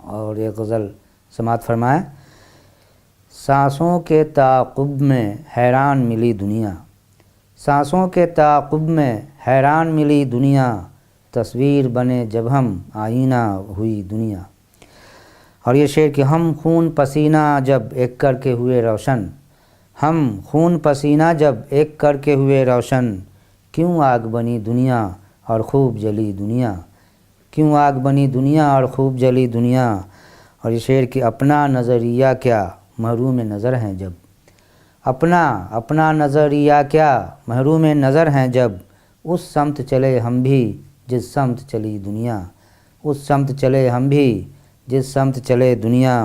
اور یہ غزل سماعت فرمائیں۔ سانسوں کے تعاقب میں حیران ملی دنیا، سانسوں کے تعاقب میں حیران ملی دنیا، تصویر بنے جب ہم آئینہ ہوئی دنیا۔ اور یہ شعر کہ ہم خون پسینہ جب ایک کر کے ہوئے روشن، ہم خون پسینہ جب ایک کر کے ہوئے روشن، کیوں آگ بنی دنیا اور خوب جلی دنیا، کیوں آگ بنی دنیا اور خوب جلی دنیا۔ اور یہ شعر کہ اپنا نظریہ کیا محروم نظر ہیں جب، اپنا نظریہ کیا محروم نظر ہیں جب، اس سمت چلے ہم بھی جس سمت چلی دنیا، اس سمت چلے ہم بھی جس سمت چلے دنیا۔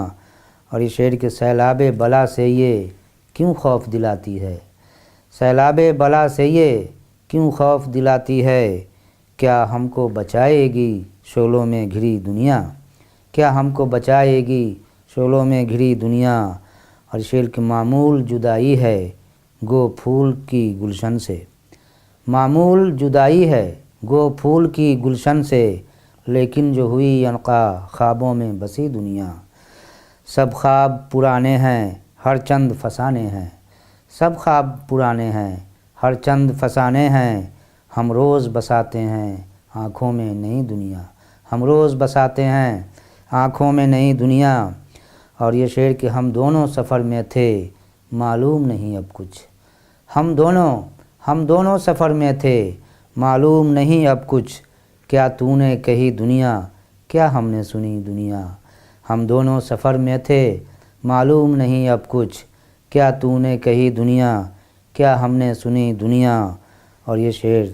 اور یہ شعر کہ سیلاب بلا سے یہ کیوں خوف دلاتی ہے، سیلاب بلا سے یہ کیوں خوف دلاتی ہے، کیا ہم کو بچائے گی شعلوں میں گھری دنیا، کیا ہم کو بچائے گی شعلوں میں گھری دنیا۔ اور شعر کہ معمول جدائی ہے گو پھول کی گلشن سے، معمول جدائی ہے گو پھول کی گلشن سے، لیکن جو ہوئی عنقا خوابوں میں بسی دنیا، سب خواب پرانے ہیں ہر چند فسانے ہیں، سب خواب پرانے ہیں ہر چند فسانے ہیں، ہم روز بساتے ہیں آنکھوں میں نئی دنیا، ہم روز بساتے ہیں آنکھوں میں نئی دنیا۔ اور یہ شعر کہ ہم دونوں سفر میں تھے معلوم نہیں اب کچھ، ہم دونوں سفر میں تھے معلوم نہیں اب کچھ، کیا تو نے کہی دنیا کیا ہم نے سنی دنیا، ہم دونوں سفر میں تھے معلوم نہیں اب کچھ، کیا تو نے کہی دنیا کیا ہم نے سنی دنیا۔ اور یہ شعر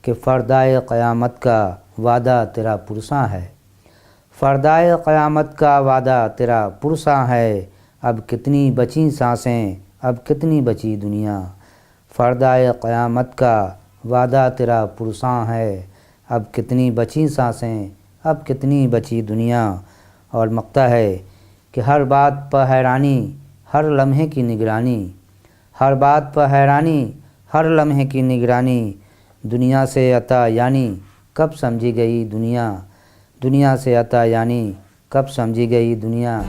کہ فردائے قیامت کا وعدہ تیرا پرساں ہے، فردائے قیامت کا وعدہ تیرا پرساں ہے، اب کتنی بچی سانسیں اب کتنی بچی دنیا، فردائے قیامت کا وعدہ تیرا پرساں ہے، اب کتنی بچی سانسیں اب کتنی بچی دنیا۔ اور مقطع ہے کہ ہر بات پر حیرانی ہر لمحے کی نگرانی، ہر بات پر حیرانی ہر لمحے کی نگرانی، دنیا سے عطا یعنی کب سمجھی گئی دنیا، دنیا سے عطا یعنی کب سمجھی گئی دنیا۔